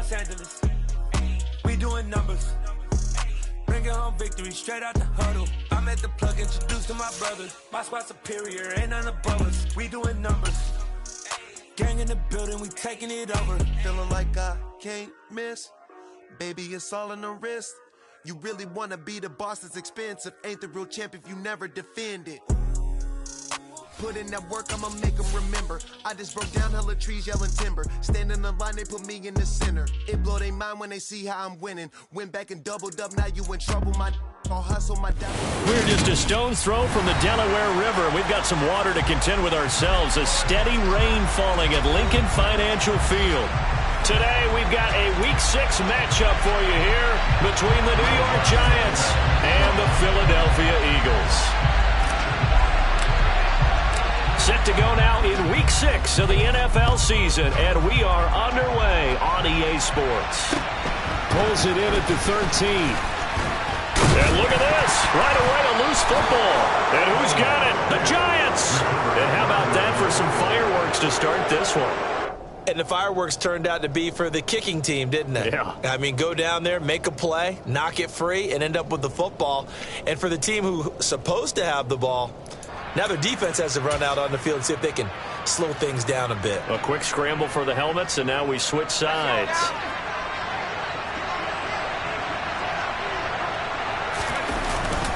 Los Angeles. We doing numbers. Bringing home victory straight out the huddle. I'm at the plug, introduced to my brothers. My squad superior, ain't none above us. We doing numbers. Gang in the building, we taking it over. Feeling like I can't miss. Baby, it's all in the wrist. You really wanna be the boss that's expensive. Ain't the real champ if you never defend it. Put in that work, I'ma make them remember. I just broke down hella trees, yelling timber. Stand in the line, they put me in the center. It blow their mind when they see how I'm winning. Went back and doubled up, now you in trouble. My I'll hustle, my devil. We're just a stone's throw from the Delaware River. We've got some water to contend with ourselves. A steady rain falling at Lincoln Financial Field. Today, we've got a Week 6 matchup for you here between the New York Giants and the Philadelphia Eagles. Set to go now in Week 6 of the NFL season, and we are underway on EA Sports. Pulls it in at the 13. And look at this. Right away, a loose football. And who's got it? The Giants. And how about that for some fireworks to start this one? And the fireworks turned out to be for the kicking team, didn't it? Yeah. I mean, go down there, make a play, knock it free, and end up with the football. And for the team who's supposed to have the ball, now their defense has to run out on the field and see if they can slow things down a bit. A quick scramble for the helmets, and now we switch sides.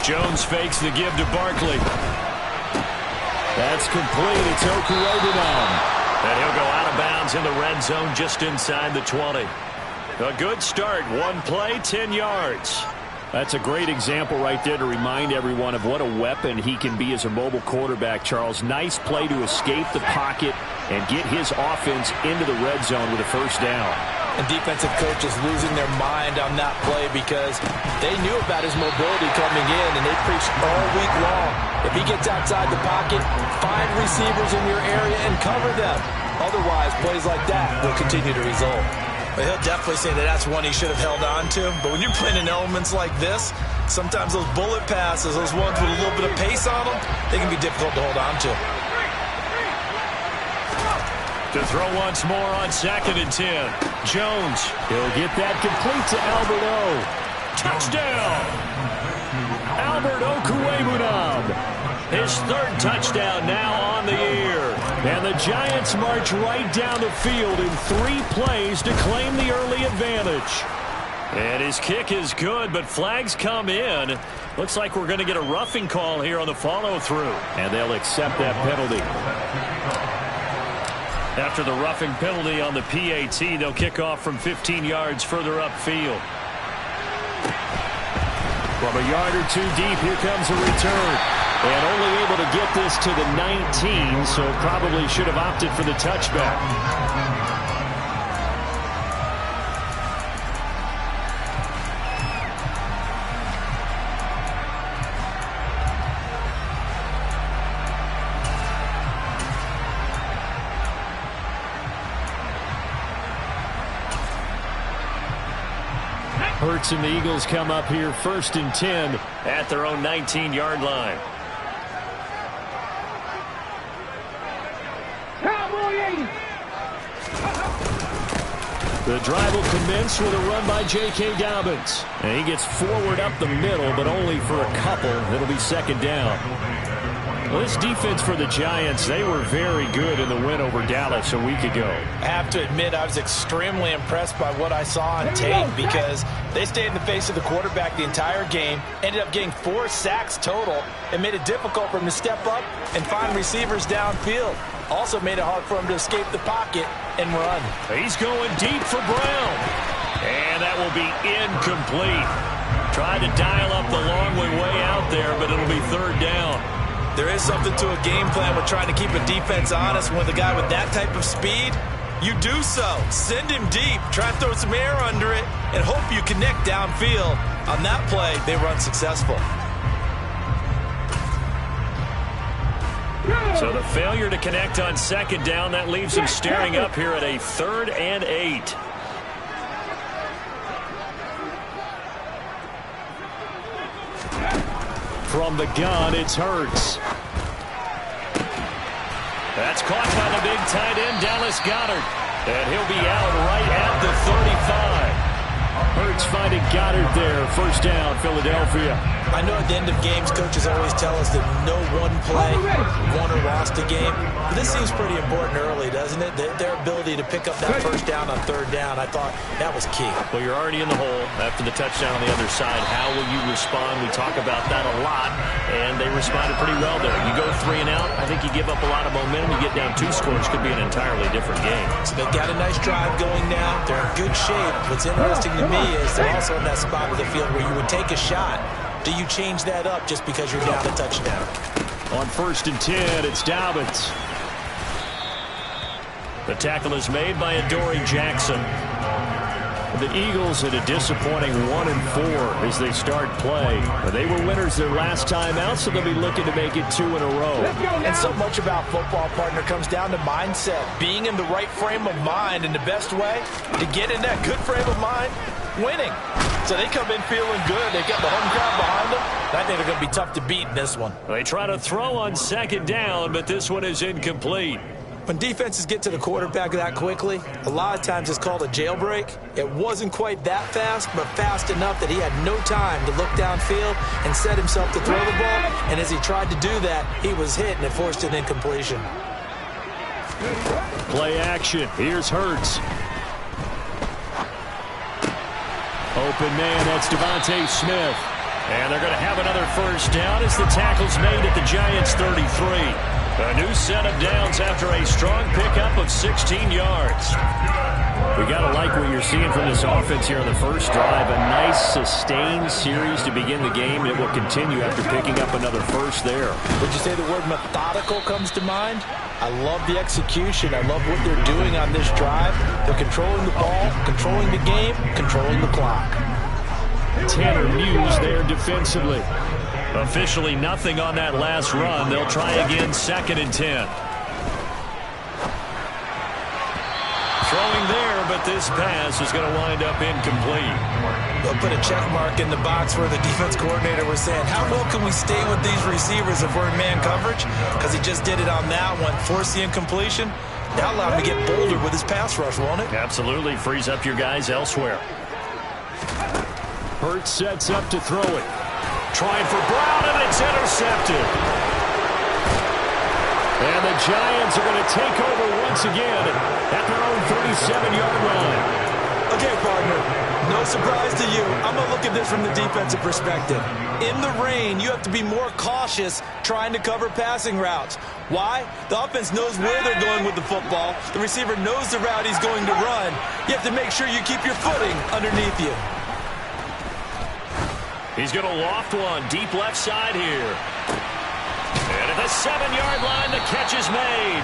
Jones fakes the give to Barkley. That's complete. It's Okuegbunam. And he'll go out of bounds in the red zone just inside the 20. A good start. One play, 10 yards. That's a great example right there to remind everyone of what a weapon he can be as a mobile quarterback, Charles. Nice play to escape the pocket and get his offense into the red zone with a first down. And defensive coaches losing their mind on that play because they knew about his mobility coming in, and they preached all week long. If he gets outside the pocket, find receivers in your area and cover them. Otherwise, plays like that will continue to result. But he'll definitely say that that's one he should have held on to. But when you're playing in elements like this, sometimes those bullet passes, those ones with a little bit of pace on them, they can be difficult to hold on to. To throw once more on 2nd and 10. Jones, he'll get that complete to Albert O. Touchdown! Albert Okuegbunam. His third touchdown now on the year. And the Giants march right down the field in 3 plays to claim the early advantage. And his kick is good, but flags come in. Looks like we're going to get a roughing call here on the follow-through. And they'll accept that penalty. After the roughing penalty on the PAT, they'll kick off from 15 yards further upfield. From a yard or 2 deep, here comes a return. And only able to get this to the 19, so probably should have opted for the touchback. Hurts and the Eagles come up here 1st and 10 at their own 19-yard line. The drive will commence with a run by J.K. Dobbins. And he gets forward up the middle, but only for a couple. It'll be 2nd down. Well, this defense for the Giants, they were very good in the win over Dallas a week ago. I have to admit, I was extremely impressed by what I saw on tape because they stayed in the face of the quarterback the entire game, ended up getting 4 sacks total, and made it difficult for him to step up and find receivers downfield. Also made it hard for him to escape the pocket and run. He's going deep for Brown. And that will be incomplete. Tried to dial up the long way out there, but it'll be 3rd down. There is something to a game plan with trying to keep a defense honest. With a guy with that type of speed, you do so. Send him deep, try to throw some air under it, and hope you connect downfield. On that play, they run successful. So the failure to connect on 2nd down, that leaves him staring up here at a 3rd and 8. From the gun, it's Hurts. That's caught by the big tight end, Dallas Goedert. And he'll be out right at the 35. Hurts finding Goddard there. First down, Philadelphia. I know at the end of games, coaches always tell us that no one play won or lost a game. But this seems pretty important early, doesn't it? Their ability to pick up that first down on third down, I thought that was key. Well, you're already in the hole after the touchdown on the other side. How will you respond? We talk about that a lot, and they responded pretty well there. You go 3 and out, I think you give up a lot of momentum. You get down 2 scores, could be an entirely different game. So they've got a nice drive going now. They're in good shape. What's interesting to me is they're also in that spot of the field where you would take a shot. Do you change that up just because you're down a touchdown? On 1st and 10, it's Dobbins. The tackle is made by Adoree Jackson. The Eagles at a disappointing 1-4 as they start play. But they were winners their last time out, so they'll be looking to make it 2 in a row. And so much about football, partner, comes down to mindset. Being in the right frame of mind, and the best way to get in that good frame of mind, winning. So they come in feeling good. They got the home crowd behind them. I think they're going to be tough to beat in this one. They try to throw on 2nd down, but this one is incomplete. When defenses get to the quarterback that quickly, a lot of times it's called a jailbreak. It wasn't quite that fast, but fast enough that he had no time to look downfield and set himself to throw the ball. And as he tried to do that, he was hit, and it forced an incompletion. Play action. Here's Hurts. Open man, that's Devontae Smith. And they're going to have another first down as the tackle's made at the Giants' 33. A new set of downs after a strong pickup of 16 yards. We got to like what you're seeing from this offense here on the first drive. A nice, sustained series to begin the game. It will continue after picking up another first there. Would you say the word methodical comes to mind? I love the execution. I love what they're doing on this drive. They're controlling the ball, controlling the game, controlling the clock. Tanner Muse there defensively. Officially nothing on that last run. They'll try again 2nd and 10. Throwing there, but this pass is going to wind up incomplete. They'll put a check mark in the box where the defense coordinator was saying, how well can we stay with these receivers if we're in man coverage? Because he just did it on that one, forced the incompletion. That allowed him to get bolder with his pass rush, won't it? Absolutely. Frees up your guys elsewhere. Hurts sets up to throw it. Trying for Brown, and it's intercepted. And the Giants are going to take over once again at their own 37-yard line. Okay, partner, no surprise to you. I'm going to look at this from the defensive perspective. In the rain, you have to be more cautious trying to cover passing routes. Why? The offense knows where they're going with the football. The receiver knows the route he's going to run. You have to make sure you keep your footing underneath you. He's going to loft one deep left side here. And at the 7-yard line, the catch is made.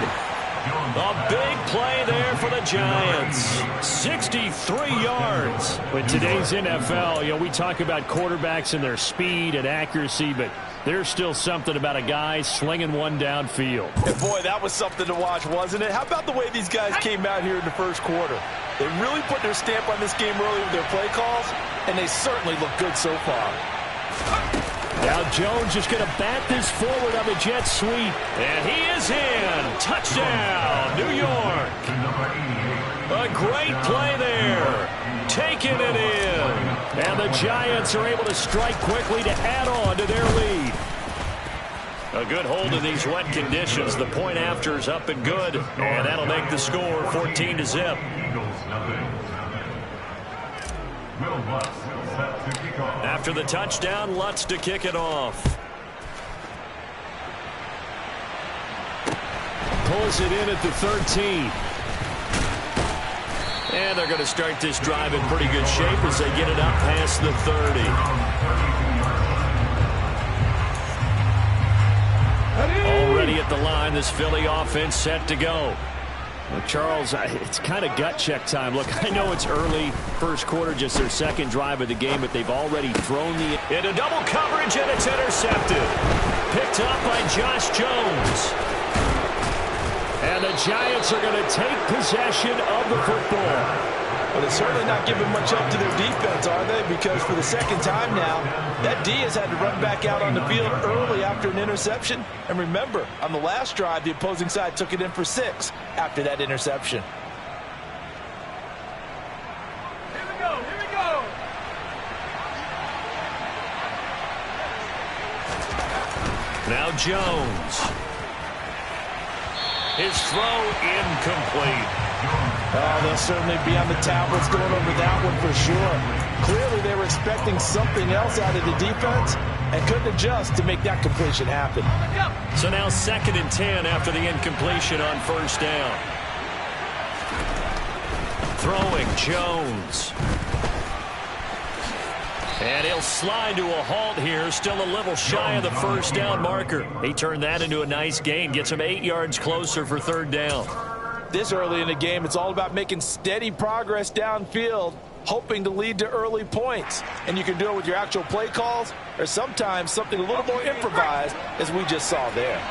A big play there for the Giants. 63 yards. In today's NFL, we talk about quarterbacks and their speed and accuracy, but there's still something about a guy slinging one downfield. And boy, that was something to watch, wasn't it? How about the way these guys came out here in the first quarter? They really put their stamp on this game early with their play calls, and they certainly look good so far. Now Jones is going to bat this forward on the jet sweep. And he is in. Touchdown, New York. A great play there. Taking it in. And the Giants are able to strike quickly to add on to their lead. A good hold in these wet conditions. The point after is up and good. And that'll make the score 14-0. After the touchdown, Lutz to kick it off. Pulls it in at the 13. And they're going to start this drive in pretty good shape as they get it up past the 30. Already at the line, this Philly offense set to go. Well, Charles, it's kind of gut check time. Look, I know it's early, first quarter, just their second drive of the game, but they've already thrown into double coverage, and it's intercepted. Picked up by Josh Jones. And the Giants are going to take possession of the football. Well, they're certainly not giving much up to their defense, are they? Because for the second time now, that D has had to run back out on the field early after an interception. And remember, on the last drive, the opposing side took it in for 6 after that interception. Now Jones. His throw incomplete. Oh, they'll certainly be on the tablets going over that one for sure. Clearly they were expecting something else out of the defense and couldn't adjust to make that completion happen. So now 2nd and 10 after the incompletion on first down. Throwing Jones. And he'll slide to a halt here, still a little shy of the first down marker. He turned that into a nice gain, gets him 8 yards closer for 3rd down. This early in the game, it's all about making steady progress downfield, hoping to lead to early points. And you can do it with your actual play calls or sometimes something a little more improvised, as we just saw there.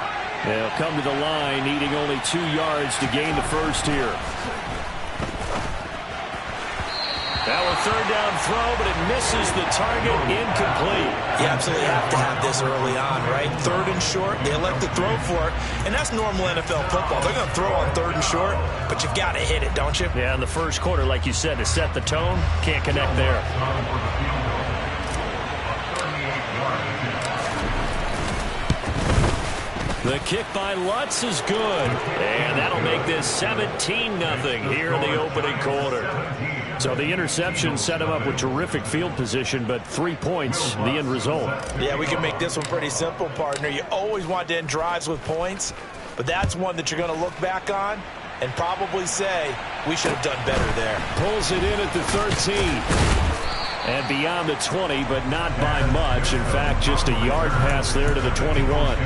They'll come to the line, needing only 2 yards to gain the first here. Now a 3rd down throw, but it misses the target, incomplete. You absolutely have to have this early on, right? 3rd and short, they elect to throw for it, and that's normal NFL football. They're going to throw on 3rd and short, but you've got to hit it, don't you? Yeah, in the first quarter, like you said, to set the tone, can't connect there. The kick by Lutz is good, and that'll make this 17-0 here in the opening quarter. So the interception set him up with terrific field position, but 3 points, the end result. Yeah, we can make this one pretty simple, partner. You always want to end drives with points, but that's one that you're going to look back on and probably say, we should have done better there. Pulls it in at the 13. And beyond the 20, but not by much. In fact, just a yard pass there to the 21.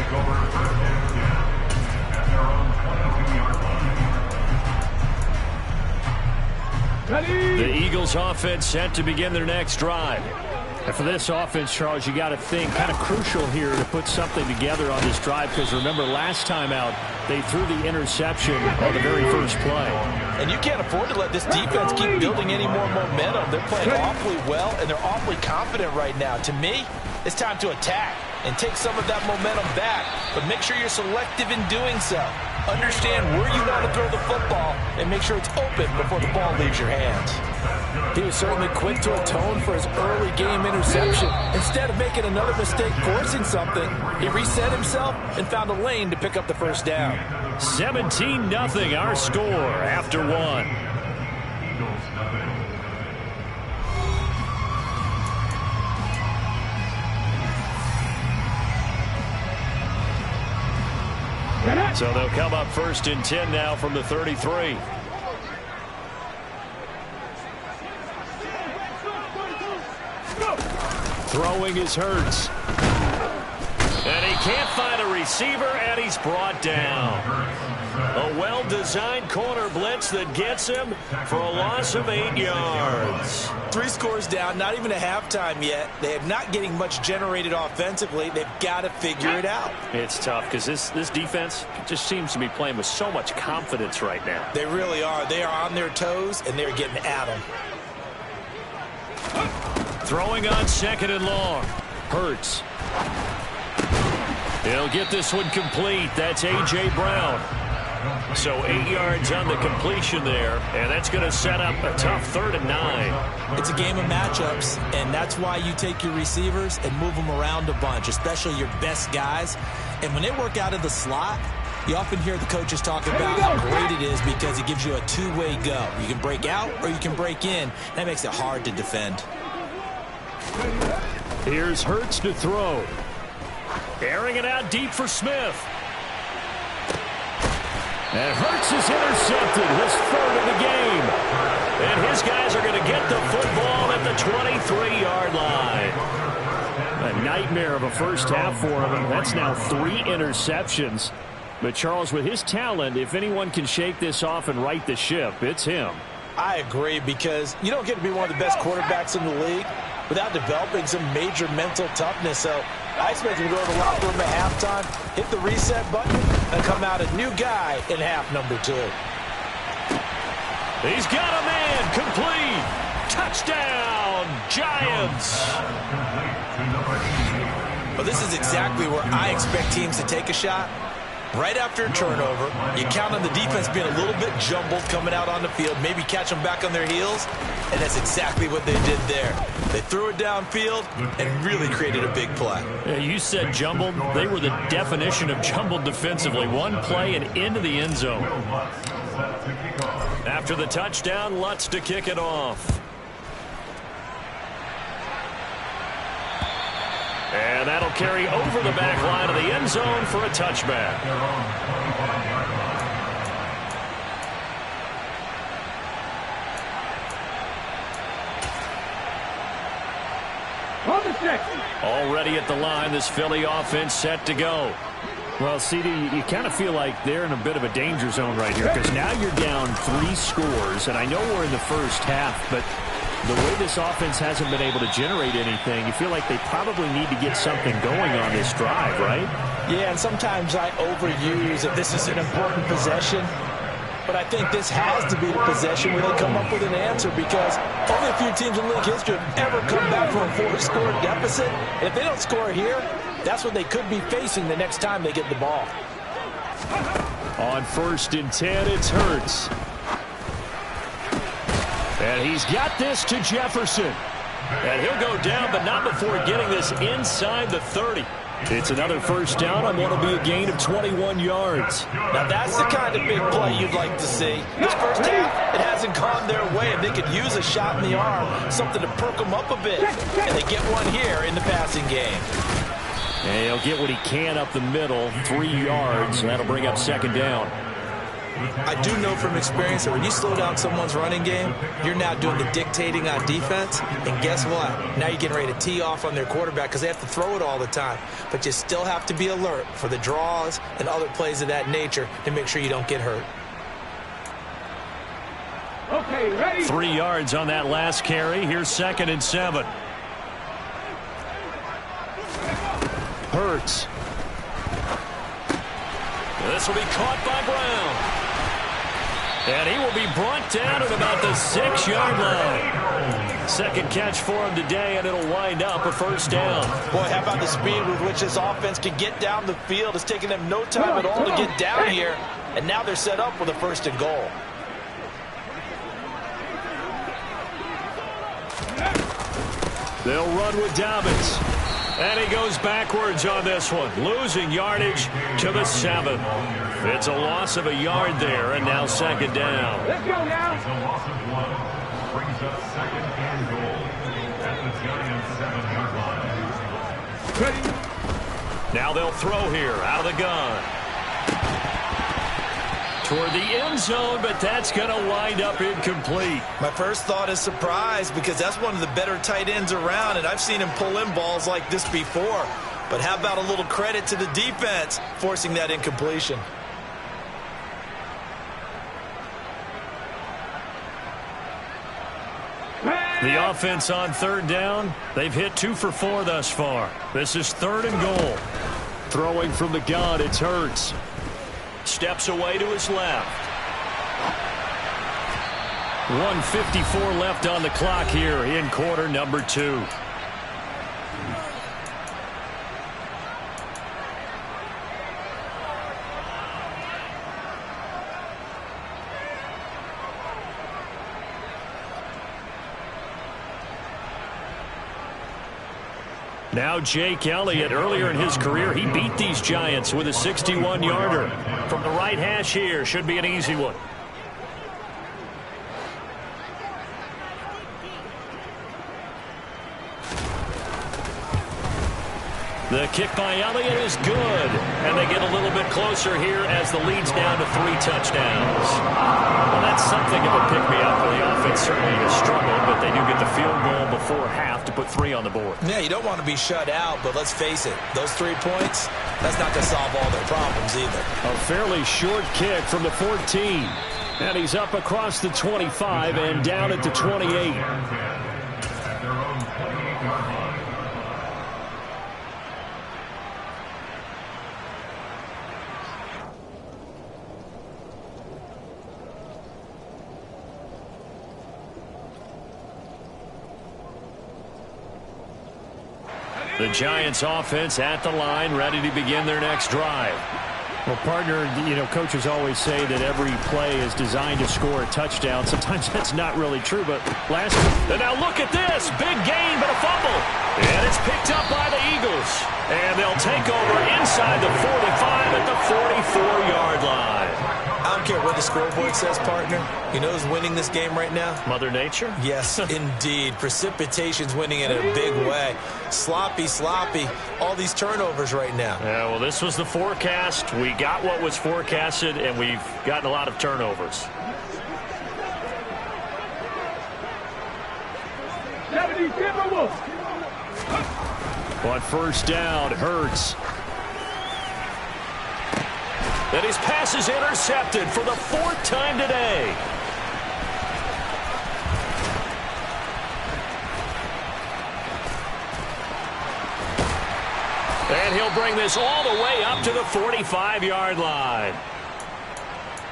The Eagles offense set to begin their next drive. And for this offense, Charles, you got to think kind of crucial here to put something together on this drive, because remember last time out they threw the interception on the very first play. And you can't afford to let this defense keep building any more momentum. They're playing awfully well, and they're awfully confident right now. To me, it's time to attack and take some of that momentum back, but make sure you're selective in doing so. Understand where you want to throw the football and make sure it's open before the ball leaves your hands. He was certainly quick to atone for his early game interception. Instead of making another mistake forcing something, he reset himself and found a lane to pick up the first down. 17-0 our score after one. So they'll come up 1st and 10 now from the 33. Throwing is Hurts. And he can't find a receiver, and he's brought down. A well-designed corner blitz that gets him for a loss of 8 yards. 3 scores down, not even a halftime yet. They are not getting much generated offensively. They've got to figure it out. It's tough because this defense just seems to be playing with so much confidence right now. They really are. They are on their toes, and they're getting at them. Throwing on 2nd and long. Hurts. He'll get this one complete. That's A.J. Brown. So 8 yards on the completion there, and that's going to set up a tough 3rd and 9. It's a game of matchups, and that's why you take your receivers and move them around a bunch, especially your best guys. And when they work out of the slot, you often hear the coaches talk about how great it is because it gives you a two-way go. You can break out or you can break in. That makes it hard to defend. Here's Hurts to throw. Airing it out deep for Smith. And Hurts is intercepted, his 3rd of the game. And his guys are going to get the football at the 23-yard line. A nightmare of a first half for him. That's now 3 interceptions. But Charles, with his talent, if anyone can shake this off and right the ship, it's him. I agree, because you don't get to be one of the best quarterbacks in the league without developing some major mental toughness. So I expect him to go to the locker room at halftime, hit the reset button, and come out a new guy in half number 2. He's got a man, complete. Touchdown, Giants. Well, this is exactly where I expect teams to take a shot. Right after a turnover, you count on the defense being a little bit jumbled coming out on the field, maybe catch them back on their heels, and that's exactly what they did there. They threw it downfield and really created a big play. Yeah, you said jumbled. They were the definition of jumbled defensively. One play and into the end zone. After the touchdown, Lutz to kick it off. And that'll carry over the back line of the end zone for a touchback. Already at the line, this Philly offense set to go. Well, CD, you kind of feel like they're in a bit of a danger zone right here because now you're down 3 scores, and I know we're in the first half, but the way this offense hasn't been able to generate anything, you feel like they probably need to get something going on this drive, right? Yeah, and sometimes I overuse that this is an important possession, but I think this has to be the possession where they come up with an answer because only a few teams in league history have ever come back from a 4-score deficit. And if they don't score here, that's what they could be facing the next time they get the ball. On 1st and 10, it's Hurts. And he's got this to Jefferson. And he'll go down, but not before getting this inside the 30. It's another first down on what will be a gain of 21 yards. Now that's the kind of big play you'd like to see. This first half, it hasn't gone their way, and they could use a shot in the arm, something to perk them up a bit. And they get one here in the passing game. And he'll get what he can up the middle, 3 yards. That'll bring up 2nd down. I do know from experience that when you slow down someone's running game, you're now doing the dictating on defense. And guess what? Now you're getting ready to tee off on their quarterback because they have to throw it all the time. But you still have to be alert for the draws and other plays of that nature to make sure you don't get hurt. Okay, ready? 3 yards on that last carry. Here's 2nd and 7. Hurts. This will be caught by Brown. And he will be brought down at about the 6-yard line. Second catch for him today, and it'll wind up a first down. Boy, how about the speed with which this offense can get down the field? It's taking them no time at all to get down here. And now they're set up with a 1st and goal. They'll run with Dobbins. And he goes backwards on this one, losing yardage to the 7. It's a loss of a yard there, and now 2nd down. Let's go now. It's a loss of 1. Brings up 2nd and goal at the Giants' 7-yard line. Ready? Now they'll throw here out of the gun. Toward the end zone, but that's going to wind up incomplete. My first thought is surprise because that's one of the better tight ends around, and I've seen him pull in balls like this before. But how about a little credit to the defense forcing that incompletion? The offense on 3rd down, they've hit 2 for 4 thus far. This is 3rd and goal. Throwing from the gun, it's Hurts. Steps away to his left. 1:54 left on the clock here in quarter number 2. Now Jake Elliott, earlier in his career, he beat these Giants with a 61-yarder. From the right hash here, should be an easy one. The kick by Elliott is good. And they get a little bit closer here as the lead's down to 3 touchdowns. Well, that's something of a pick-me-up for the offense. Certainly has struggled, but they do get the field goal before half to put 3 on the board. Yeah, you don't want to be shut out, but let's face it, those 3 points, that's not going to solve all their problems either. A fairly short kick from the 14. And he's up across the 25 and down at the 28. At their own 28-yard line. The Giants offense at the line, ready to begin their next drive. Well, partner, coaches always say that every play is designed to score a touchdown. Sometimes that's not really true, but and now look at this. Big gain, but a fumble. And it's picked up by the Eagles. And they'll take over inside the 45 at the 44-yard line. I don't care what the scoreboard says, partner. You know who's winning this game right now? Mother Nature? Yes, indeed. Precipitation's winning in a big way. Sloppy. All these turnovers right now. Yeah, well, this was the forecast. We got what was forecasted, and we've gotten a lot of turnovers. On first down, Hurts. And his pass is intercepted for the 4th time today. And he'll bring this all the way up to the 45-yard line.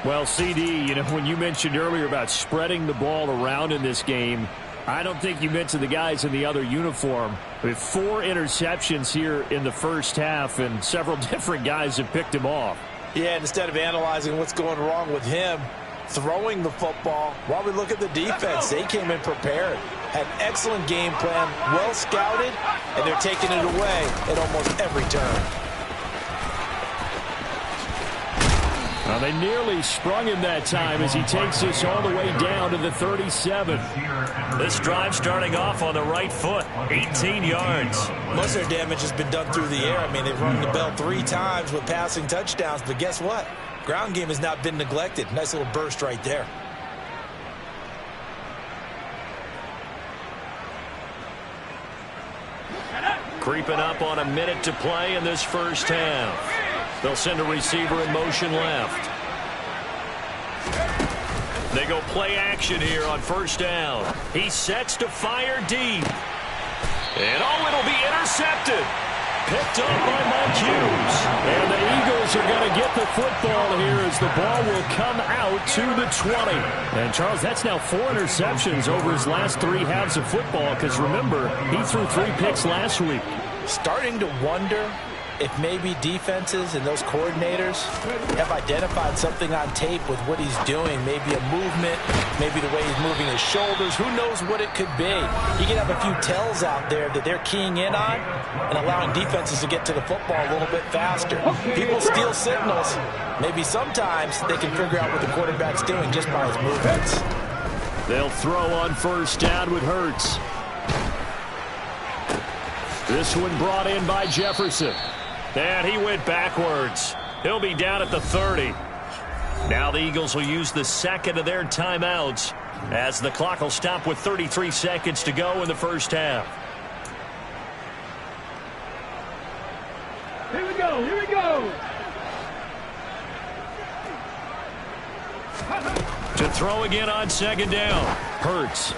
Well, CD, when you mentioned earlier about spreading the ball around in this game, I don't think you mentioned the guys in the other uniform. With 4 interceptions here in the first half, and several different guys have picked him off. Yeah, and instead of analyzing what's going wrong with him, throwing the football, while we look at the defense, they came in prepared. Had an excellent game plan, well scouted, and they're taking it away at almost every turn. Well, they nearly sprung him that time as he takes this all the way down to the 37. This drive starting off on the right foot, 18 yards. Most of their damage has been done through the air. I mean, they've rung the bell 3 times with passing touchdowns, but guess what? Ground game has not been neglected. Nice little burst right there. Creeping up on a minute to play in this first half. They'll send a receiver in motion left. They go play action here on first down. He sets to fire deep. And it'll be intercepted. Picked up by Mike Hughes. And the Eagles are going to get the football here as the ball will come out to the 20. And, Charles, that's now 4 interceptions over his last 3 halves of football because, remember, he threw 3 picks last week. Starting to wonder if maybe defenses and those coordinators have identified something on tape with what he's doing. Maybe a movement, maybe the way he's moving his shoulders. Who knows what it could be? He could have a few tells out there that they're keying in on and allowing defenses to get to the football a little bit faster. People steal signals. Maybe sometimes they can figure out what the quarterback's doing just by his movements. They'll throw on first down with Hurts. This one brought in by Jefferson. And he went backwards. He'll be down at the 30. Now the Eagles will use the second of their timeouts as the clock will stop with 33 seconds to go in the first half. Here we go. To throw again on second down. Hurts.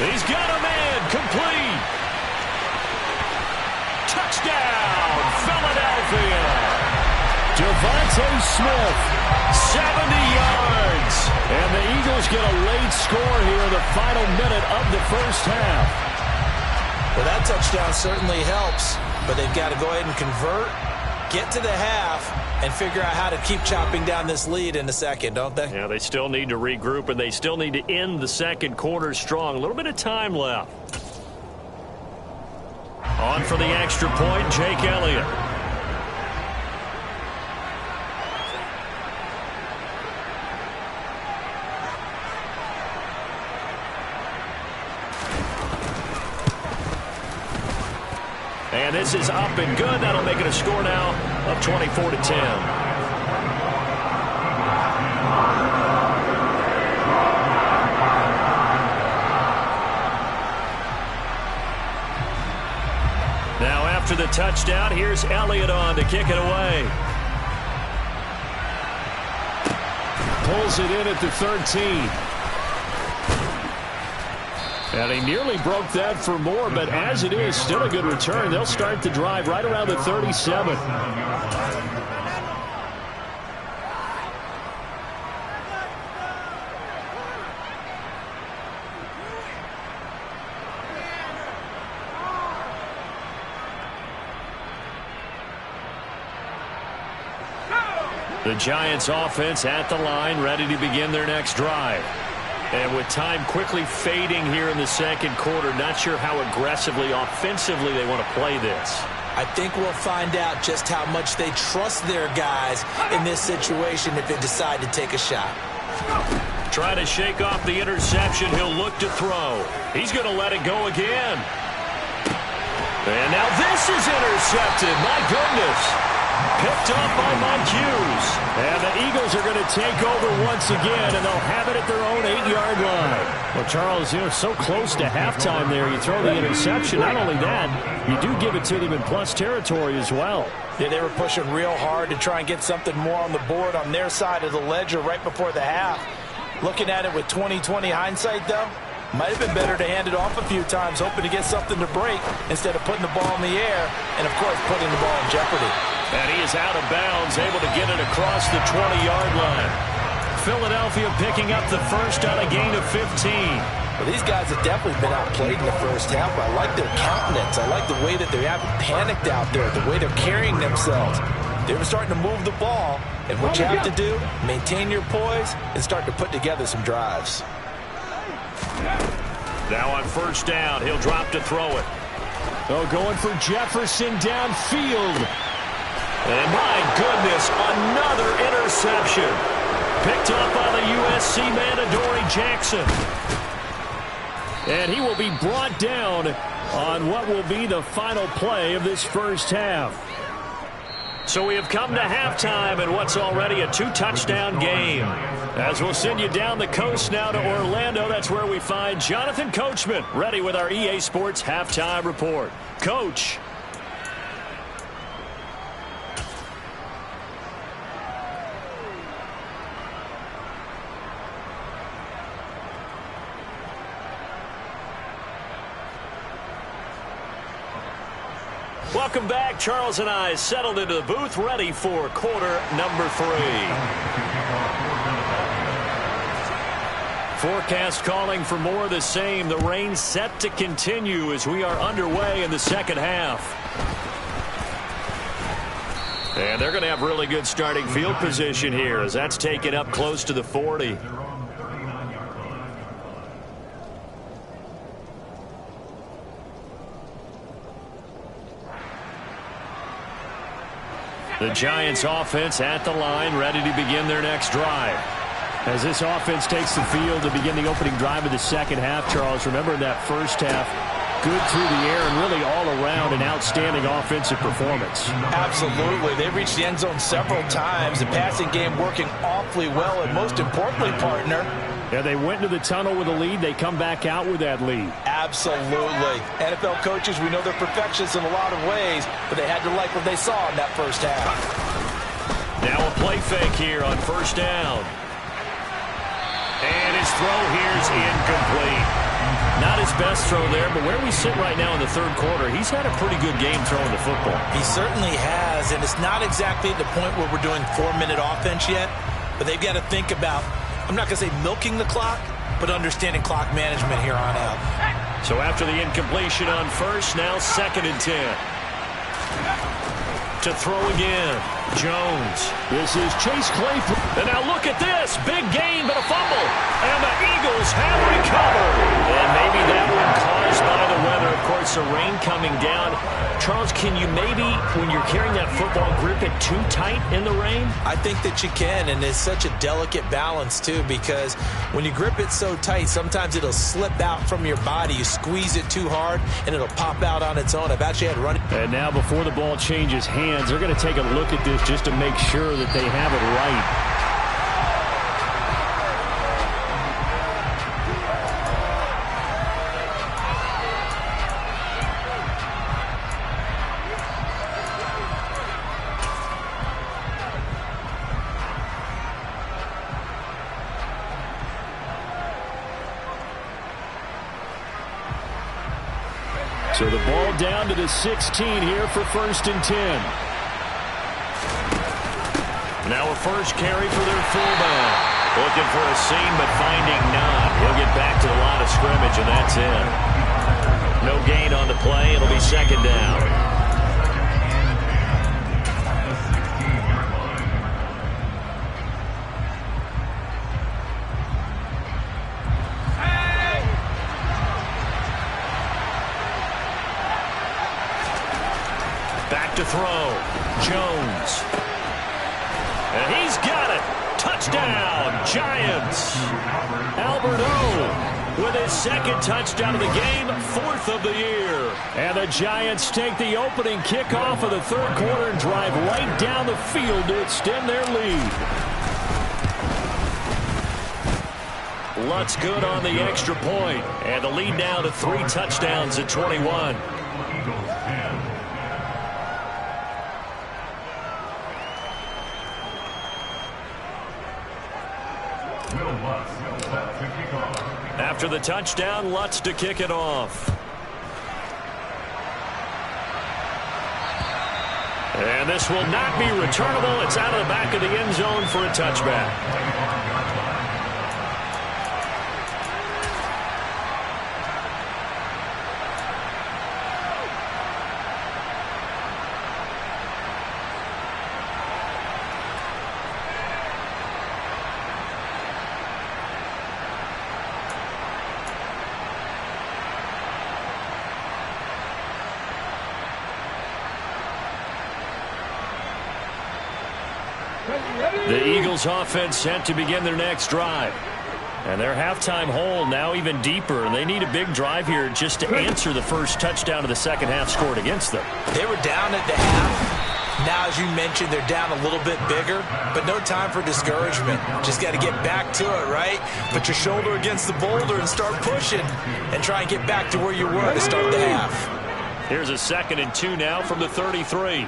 He's got a man. Complete. Touchdown, Philadelphia. Devontae Smith, 70 yards. And the Eagles get a late score here in the final minute of the first half. Well, that touchdown certainly helps, but they've got to go ahead and convert, get to the half, and figure out how to keep chopping down this lead in the second, don't they? Yeah, they still need to regroup, and they still need to end the second quarter strong. A little bit of time left. On for the extra point, Jake Elliott. And this is up and good. That'll make it a score now of 24-10. After the touchdown, here's Elliott on to kick it away. Pulls it in at the 13. And he nearly broke that for more, but as it is, still a good return. They'll start the drive right around the 37. The Giants offense at the line, ready to begin their next drive. And with time quickly fading here in the second quarter, not sure how aggressively, offensively they want to play this. I think we'll find out just how much they trust their guys in this situation if they decide to take a shot. Trying to shake off the interception. He'll look to throw. He's going to let it go again. And now this is intercepted. My goodness. Picked up by Mike Hughes. And the Eagles are going to take over once again, and they'll have it at their own 8-yard line. Well, Charles, you're so close to halftime there. You throw the interception. Not only that, you do give it to them in plus territory as well. Yeah, they were pushing real hard to try and get something more on the board on their side of the ledger right before the half. Looking at it with 20/20 hindsight, though, might have been better to hand it off a few times, hoping to get something to break instead of putting the ball in the air and, of course, putting the ball in jeopardy. And he is out of bounds, able to get it across the 20-yard line. Philadelphia picking up the first on a gain of 15. Well, these guys have definitely been outplayed in the first half. I like their countenance. I like the way that they haven't panicked out there, the way they're carrying themselves. They were starting to move the ball, and what you have to do, maintain your poise and start to put together some drives. Now on first down, he'll drop to throw it. Oh, going for Jefferson downfield. And my goodness, another interception. Picked up by the USC man, Adoree Jackson. And he will be brought down on what will be the final play of this first half. So we have come to halftime in what's already a 2-touchdown game. As we'll send you down the coast now to Orlando, that's where we find Jonathan Coachman, ready with our EA Sports Halftime Report. Coach. Welcome back. Charles and I settled into the booth, ready for quarter number 3. Forecast calling for more of the same. The rain set to continue as we are underway in the second half. And they're going to have really good starting field position here as that's taken up close to the 40. The Giants offense at the line, ready to begin their next drive. As this offense takes the field to begin the opening drive of the second half, Charles, remember in that first half, good through the air and really all around an outstanding offensive performance. Absolutely. They reached the end zone several times. The passing game working awfully well, and most importantly, partner, yeah, they went into the tunnel with a lead. They come back out with that lead. Absolutely. NFL coaches, we know they're perfectionists in a lot of ways, but they had to like what they saw in that first half. Now a play fake here on first down. And his throw here is incomplete. Not his best throw there, but where we sit right now in the third quarter, he's had a pretty good game throwing the football. He certainly has, and it's not exactly at the point where we're doing 4-minute offense yet, but they've got to think about, I'm not going to say milking the clock, but understanding clock management here on out. So after the incompletion on first, now 2nd and 10. To throw again, Jones. This is Chase Claypool. And now look at this. Big gain, but a fumble. And the Eagles have recovered. And maybe that one caused by the weather. Of course, the rain coming down. Charles, can you maybe, when you're carrying that football, grip it too tight in the rain? I think that you can, and it's such a delicate balance, too, because when you grip it so tight, sometimes it'll slip out from your body. You squeeze it too hard, and it'll pop out on its own. I've actually had running. And now before the ball changes hands, they're going to take a look at this just to make sure that they have it right. So the ball down to the 16 here for 1st and 10. Now a first carry for their fullback. Looking for a seam, but finding none. He'll get back to the line of scrimmage, and that's it. No gain on the play. It'll be 2nd down. to throw. Jones. And he's got it. Touchdown, Giants. Albert O with his second touchdown of the game, 4th of the year. And the Giants take the opening kickoff of the third quarter and drive right down the field to extend their lead. Lutz good on the extra point. And the lead now to 3 touchdowns at 21. After the touchdown, Lutz to kick it off. And this will not be returnable. It's out of the back of the end zone for a touchback. The Eagles offense set to begin their next drive. And their halftime hole now even deeper. And they need a big drive here just to answer the first touchdown of the second half scored against them. They were down at the half. Now, as you mentioned, they're down a little bit bigger, but no time for discouragement. Just got to get back to it, right? Put your shoulder against the boulder and start pushing and try and get back to where you were to start the half. Here's a 2nd and 2 now from the 33.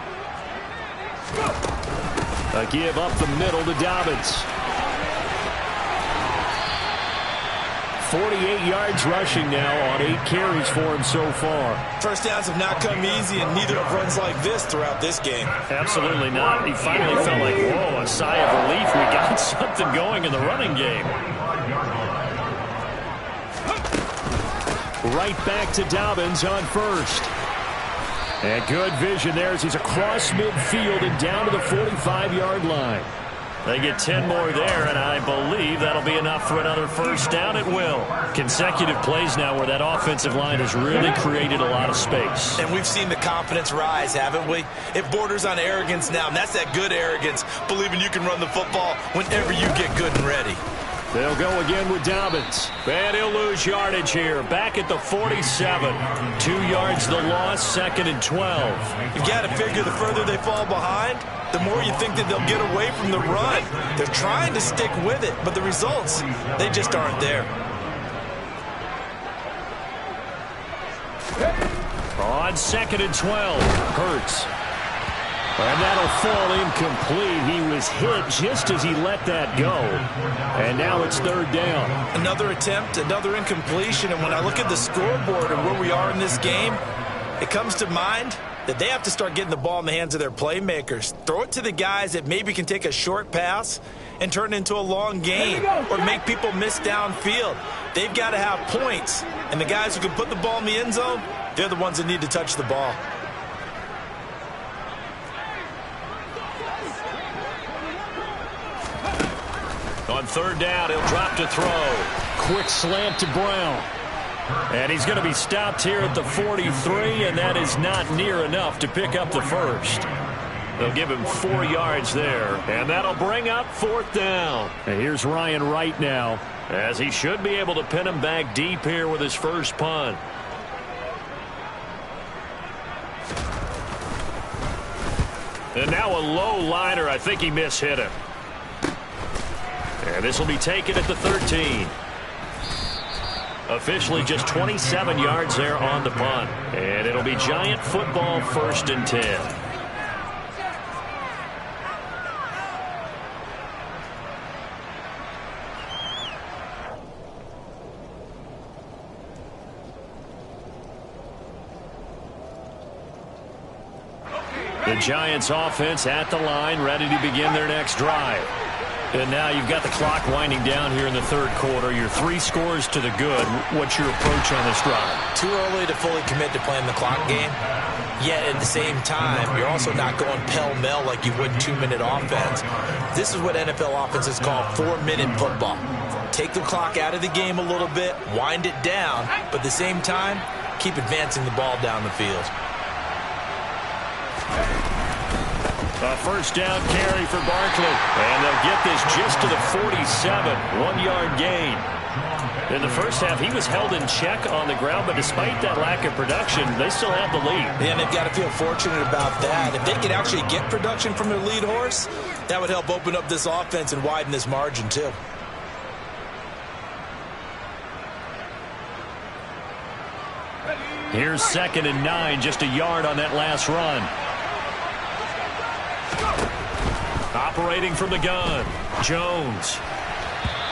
A give up the middle to Dobbins. 48 yards rushing now on 8 carries for him so far. First downs have not come easy, and neither have runs like this throughout this game. Absolutely not. He finally felt like, whoa, a sigh of relief. We got something going in the running game. Right back to Dobbins on first. And good vision there as he's across midfield and down to the 45-yard line. They get 10 more there, and I believe that'll be enough for another first down. It will. Consecutive plays now where that offensive line has really created a lot of space. And we've seen the confidence rise, haven't we? It borders on arrogance now, and that's that good arrogance, believing you can run the football whenever you get good and ready. They'll go again with Dobbins. And he'll lose yardage here. Back at the 47. 2 yards the loss, 2nd and 12. You've got to figure the further they fall behind, the more you think that they'll get away from the run. They're trying to stick with it, but the results, they just aren't there. On 2nd and 12, Hurts. And that'll fall incomplete. He was hit just as he let that go. And now it's 3rd down. Another attempt, another incompletion. And when I look at the scoreboard and where we are in this game, it comes to mind that they have to start getting the ball in the hands of their playmakers. Throw it to the guys that maybe can take a short pass and turn it into a long gain or make people miss downfield. They've got to have points. And the guys who can put the ball in the end zone, they're the ones that need to touch the ball. On 3rd down, he'll drop to throw. Quick slant to Brown. And he's going to be stopped here at the 43, and that is not near enough to pick up the first. They'll give him 4 yards there, and that'll bring up 4th down. And here's Ryan Wright now, as he should be able to pin him back deep here with his first punt. And now a low liner. I think he mishit him. And this will be taken at the 13. Officially just 27 yards there on the punt. And it'll be Giant football, 1st and 10. The Giants offense at the line, ready to begin their next drive. And now you've got the clock winding down here in the 3rd quarter. You're 3 scores to the good. What's your approach on this drive? Too early to fully commit to playing the clock game. Yet at the same time, you're also not going pell-mell like you would 2-minute offense. This is what NFL offenses call 4-minute football. Take the clock out of the game a little bit, wind it down, but at the same time, keep advancing the ball down the field. A first down carry for Barkley. And they'll get this just to the 47. 1-yard gain. In the first half, he was held in check on the ground, but despite that lack of production, they still have the lead. Yeah, and they've got to feel fortunate about that. If they could actually get production from their lead horse, that would help open up this offense and widen this margin, too. Here's 2nd and 9, just a yard on that last run. Operating from the gun, Jones.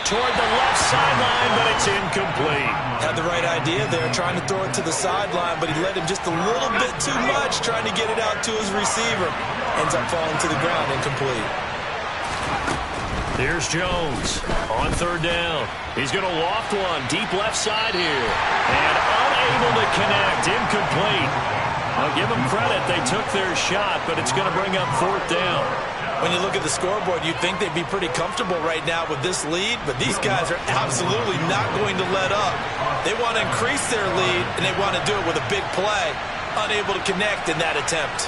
Toward the left sideline, but it's incomplete. Had the right idea there, trying to throw it to the sideline, but he led him just a little bit too much, trying to get it out to his receiver. Ends up falling to the ground, incomplete. Here's Jones on 3rd down. He's going to loft one deep left side here. And unable to connect, incomplete. I'll give them credit. They took their shot, but it's going to bring up 4th down. When you look at the scoreboard, you'd think they'd be pretty comfortable right now with this lead, but these guys are absolutely not going to let up. They want to increase their lead, and they want to do it with a big play. Unable to connect in that attempt.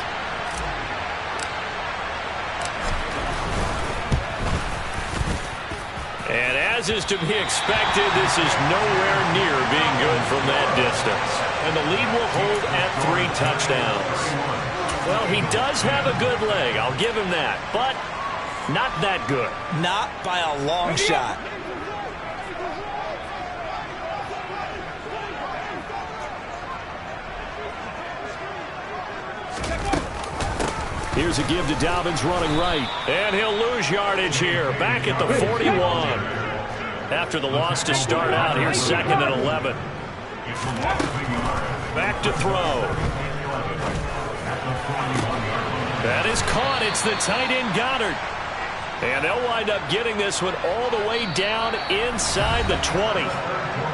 And as is to be expected, this is nowhere near being good from that distance. And the lead will hold at 3 touchdowns. Well, he does have a good leg, I'll give him that, but not that good. Not by a long shot. Here's a give to Dobbins running right. And he'll lose yardage here, back at the 41. After the loss to start out, here's 2nd and 11. Back to throw. That is caught. It's the tight end Goddard. And they'll wind up getting this one all the way down inside the 20.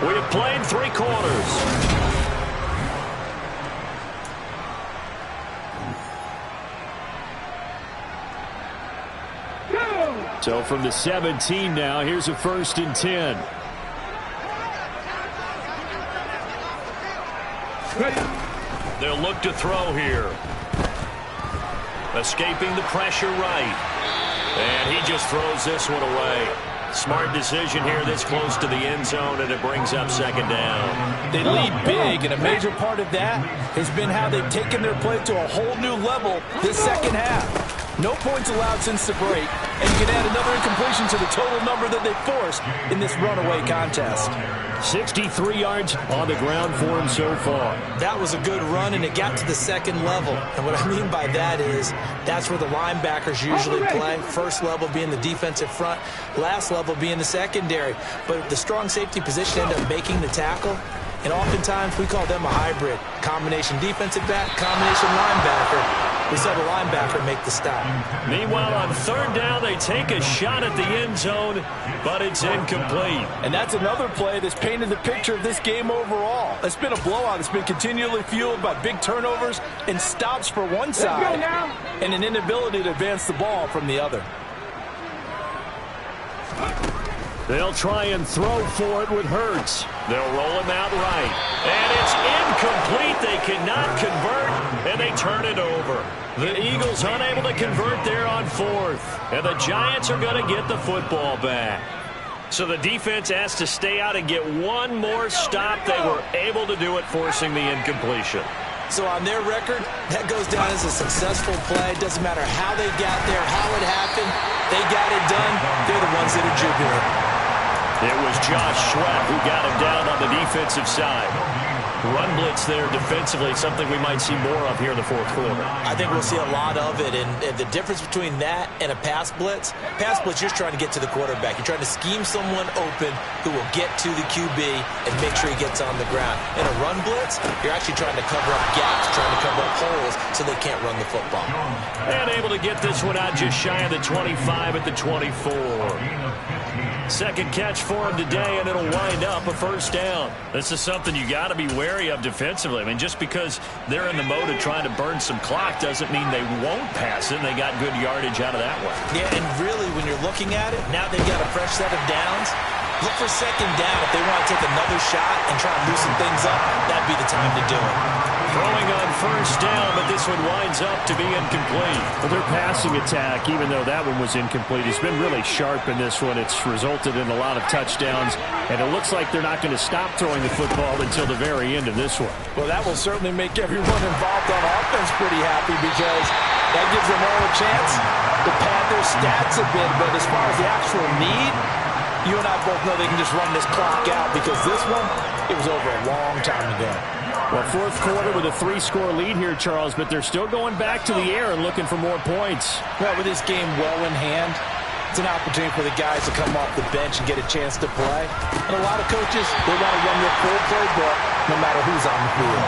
We have played 3 quarters. So from the 17 now, here's a 1st and 10. They'll look to throw here. Escaping the pressure right. And he just throws this one away. Smart decision here this close to the end zone, and it brings up 2nd down. They lead big, and a major part of that has been how they've taken their play to a whole new level this second half. No points allowed since the break, and you can add another incompletion to the total number that they forced in this runaway contest. 63 yards on the ground for him so far. That was a good run, and it got to the 2nd level. And what I mean by that is that's where the linebackers usually play. First level being the defensive front, last level being the secondary. But the strong safety position ended up making the tackle. And oftentimes we call them a hybrid. Combination defensive back, combination linebacker. We saw the linebacker make the stop. Meanwhile, on 3rd down, they take a shot at the end zone, but it's incomplete. And that's another play that's painted the picture of this game overall. It's been a blowout. It's been continually fueled by big turnovers and stops for one side and an inability to advance the ball from the other. They'll try and throw for it with Hurts. They'll roll him out right. And it's incomplete. They cannot convert, and they turn it over. The Eagles unable to convert there on 4th. And the Giants are going to get the football back. So the defense has to stay out and get one more stop. They were able to do it, forcing the incompletion. So on their record, that goes down as a successful play. It doesn't matter how they got there, how it happened. They got it done. They're the ones that are jubilant. It was Josh Sweat who got him down on the defensive side. Run blitz there defensively, something we might see more of here in the 4th quarter. I think we'll see a lot of it, and the difference between that and a pass blitz, you're trying to get to the quarterback. You're trying to scheme someone open who will get to the QB and make sure he gets on the ground. In a run blitz, you're actually trying to cover up gaps, trying to cover up holes so they can't run the football. And able to get this one out just shy of the 25 at the 24. 2nd catch for him today, and it'll wind up a 1st down. This is something you got to be wary of defensively. I mean, just because they're in the mode of trying to burn some clock doesn't mean they won't pass it. They got good yardage out of that one. Yeah, and really, when you're looking at it, now they've got a fresh set of downs. look for second down. If they want to take another shot and try and loosen things up, that'd be the time to do it. Throwing on first down, but this one winds up to be incomplete. Well, their passing attack, even though that one was incomplete, has been really sharp in this one. It's resulted in a lot of touchdowns, and it looks like they're not going to stop throwing the football until the very end of this one. Well, that will certainly make everyone involved on offense pretty happy because that gives them all a chance to pad their stats a bit. But as far as the actual need, you and I both know they can just run this clock out because this one, it was over a long time ago. Well, fourth quarter with a 3-score lead here, Charles, but they're still going back to the air and looking for more points. Well, with this game well in hand, it's an opportunity for the guys to come off the bench and get a chance to play. And a lot of coaches, they want to run their full playbook no matter who's on the field.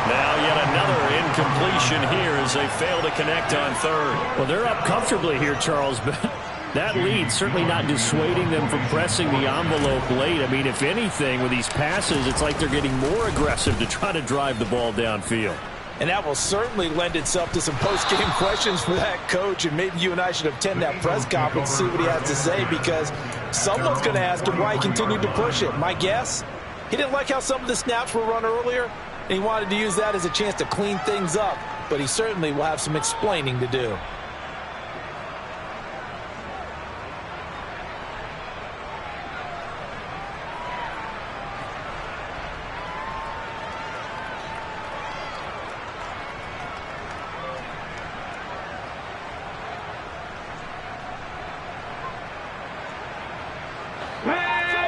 Now yet another incompletion here as they fail to connect on third. Well, they're up comfortably here, Charles, but that lead certainly not dissuading them from pressing the envelope late. I mean, if anything, with these passes, it's like they're getting more aggressive to try to drive the ball downfield. And that will certainly lend itself to some post-game questions for that coach, and maybe you and I should attend that press conference and see what he has to say, because someone's going to ask him why he continued to push it. My guess, he didn't like how some of the snaps were run earlier, and he wanted to use that as a chance to clean things up, but he certainly will have some explaining to do.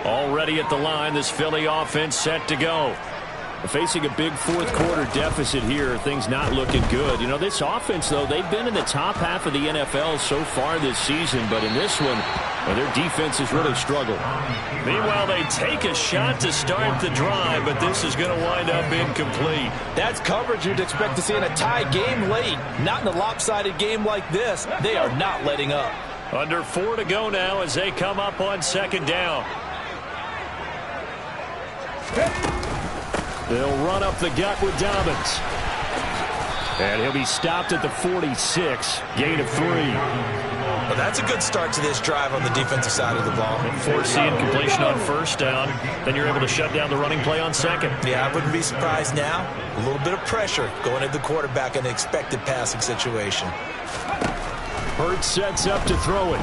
Already at the line, this Philly offense set to go. Facing a big fourth quarter deficit here, things not looking good. You know, this offense, though, they've been in the top half of the NFL so far this season, but in this one, well, their defense has really struggled. Meanwhile, they take a shot to start the drive, but this is going to wind up incomplete. That's coverage you'd expect to see in a tie game late. Not in a lopsided game like this. They are not letting up. Under 4 to go now as they come up on second down. They'll run up the gut with Dobbins. And he'll be stopped at the 46. Gain of 3. Well, that's a good start to this drive on the defensive side of the ball. Force the incompletion on first down. Then you're able to shut down the running play on second. Yeah, I wouldn't be surprised now. A little bit of pressure going at the quarterback in an expected passing situation. Hurts sets up to throw it.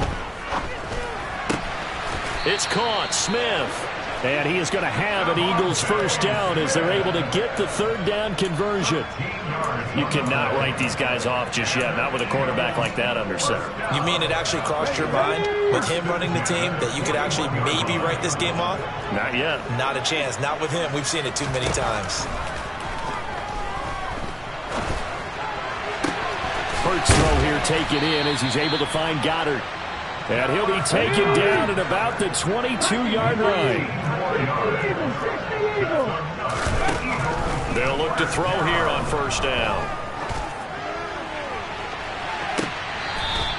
It's caught. Smith. And he is going to have an Eagles first down as they're able to get the third down conversion. You cannot write these guys off just yet, not with a quarterback like that under center. You mean it actually crossed your mind with him running the team that you could actually maybe write this game off? Not yet. Not a chance. Not with him. We've seen it too many times. Hurts throw here taken in as he's able to find Goddard. And he'll be taken down at about the 22-yard line. They'll look to throw here on first down.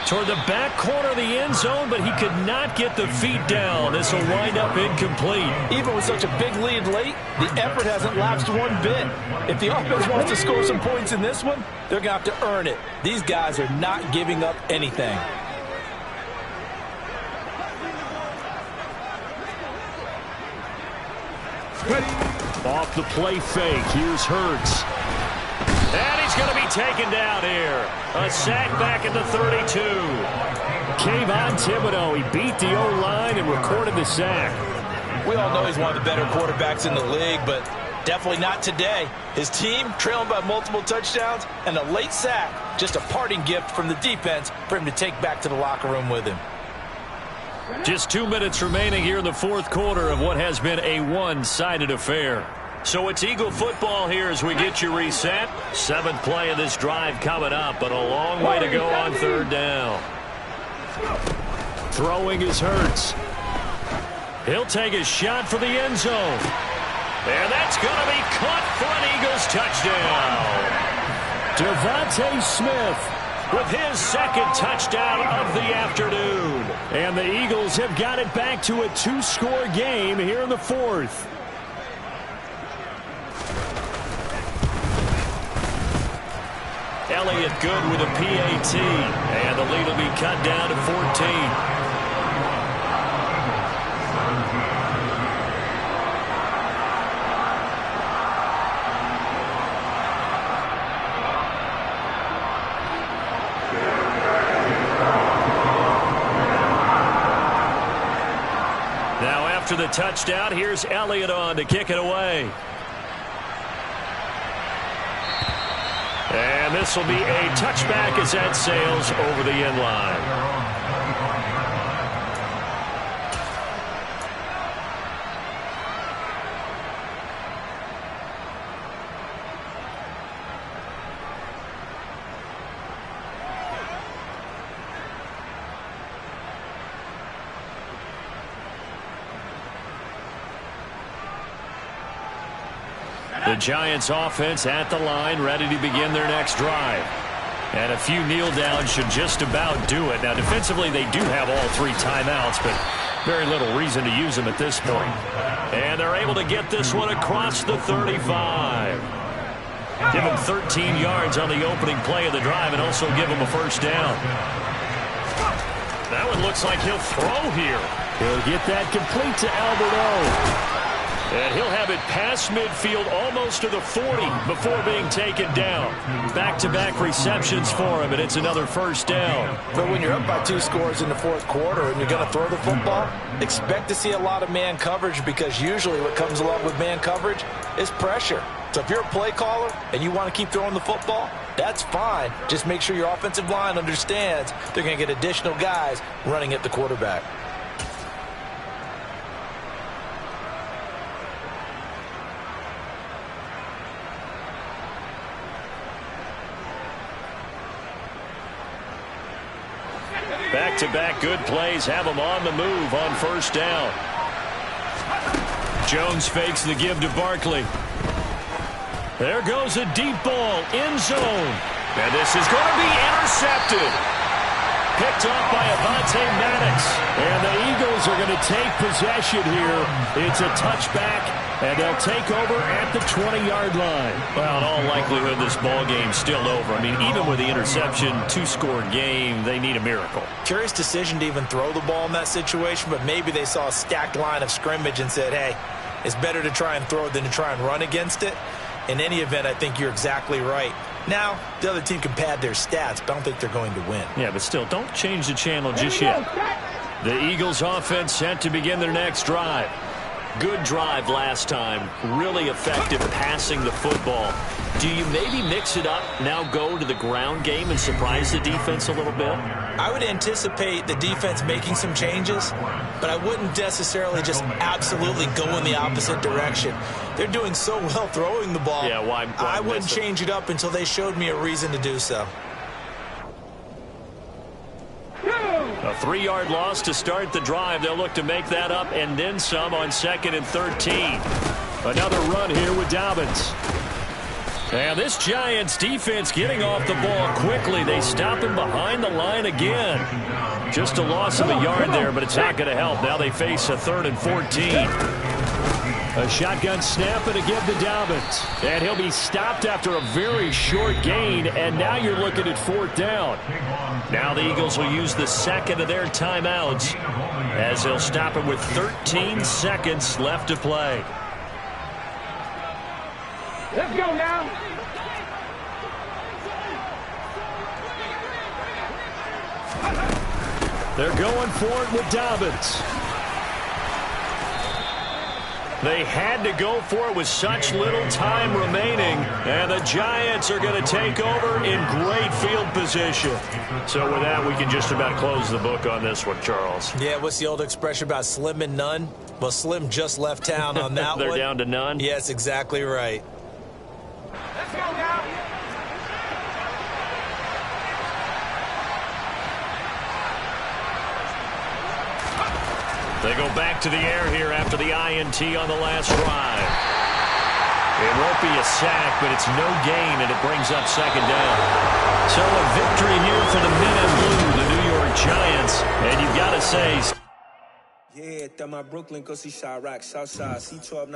Toward the back corner of the end zone, but he could not get the feet down. This will wind up incomplete. Even with such a big lead late, the effort hasn't lapsed one bit. If the offense wants to score some points in this one, they're going to have to earn it. These guys are not giving up anything. Off the play fake, here's Hurts. And he's going to be taken down here. A sack back at the 32. Kayvon Thibodeaux, he beat the O-line and recorded the sack. We all know he's one of the better quarterbacks in the league, but definitely not today. His team trailing by multiple touchdowns and a late sack, just a parting gift from the defense for him to take back to the locker room with him. Just 2 minutes remaining here in the fourth quarter of what has been a one-sided affair. So it's Eagle football here as we get you reset. 7th play of this drive coming up, but a long way to go on third down. Throwing is Hurts. He'll take a shot for the end zone. And that's going to be caught for an Eagles touchdown. Devontae Smith with his second touchdown of the afternoon. And the Eagles have got it back to a 2-score game here in the fourth. Elliott good with a PAT. And the lead will be cut down to 14. touchdown. Here's Elliott on to kick it away. And this will be a touchback as that sails over the end line. The Giants offense at the line, ready to begin their next drive. And a few kneel downs should just about do it. Now, defensively, they do have all 3 timeouts, but very little reason to use them at this point. And they're able to get this one across the 35. Give them 13 yards on the opening play of the drive and also give them a first down. That one looks like he'll throw here. He'll get that complete to Albert O. And he'll have it past midfield almost to the 40 before being taken down. Back-to-back receptions for him, and it's another first down. But when you're up by 2 scores in the 4th quarter and you're going to throw the football, expect to see a lot of man coverage, because usually what comes along with man coverage is pressure. So if you're a play caller and you want to keep throwing the football, that's fine. Just make sure your offensive line understands they're going to get additional guys running at the quarterback. Back-to-back good plays have them on the move on first down. Jones fakes the give to Barkley. There goes a deep ball, end zone. And this is going to be intercepted. Picked off by Avonte Maddox. And the Eagles are going to take possession here. It's a touchback, and they'll take over at the 20-yard line. Well, in all likelihood, this ball game's still over. I mean, even with the interception, 2-score game, they need a miracle. Curious decision to even throw the ball in that situation, but maybe they saw a stacked line of scrimmage and said, hey, it's better to try and throw it than to try and run against it. In any event, I think you're exactly right. Now, the other team can pad their stats, but I don't think they're going to win. Yeah, but still, don't change the channel just yet. The Eagles offense set to begin their next drive. Good drive last time. Really effective passing the football. Do you maybe mix it up, now go to the ground game and surprise the defense a little bit? I would anticipate the defense making some changes, but I wouldn't necessarily just absolutely go in the opposite direction. They're doing so well throwing the ball. Yeah, why I wouldn't change it up until they showed me a reason to do so. A 3-yard loss to start the drive. They'll look to make that up and then some on 2nd and 13. Another run here with Dobbins. And this Giants defense getting off the ball quickly. They stop him behind the line again. Just a loss of a yard there, but it's not going to help. Now they face a 3rd and 14. A shotgun snap and a give to Dobbins. And he'll be stopped after a very short gain, and now you're looking at 4th down. Now the Eagles will use the 2nd of their timeouts as they'll stop him with 13 seconds left to play. Let's go now. They're going for it with Dobbins. They had to go for it with such little time remaining, and the Giants are going to take over in great field position. So with that, we can just about close the book on this one, Charles. Yeah, what's the old expression about slim and none? Well, Slim just left town on that They're one. down to none? Yes, exactly right. Let's go now. They go back to the air here after the INT on the last drive. It won't be a sack, but it's no gain, and it brings up 2nd down. So a victory here for the men in blue, the New York Giants. And you've got to say... Yeah, that my Brooklyn, go see Chirac, Southside, C12.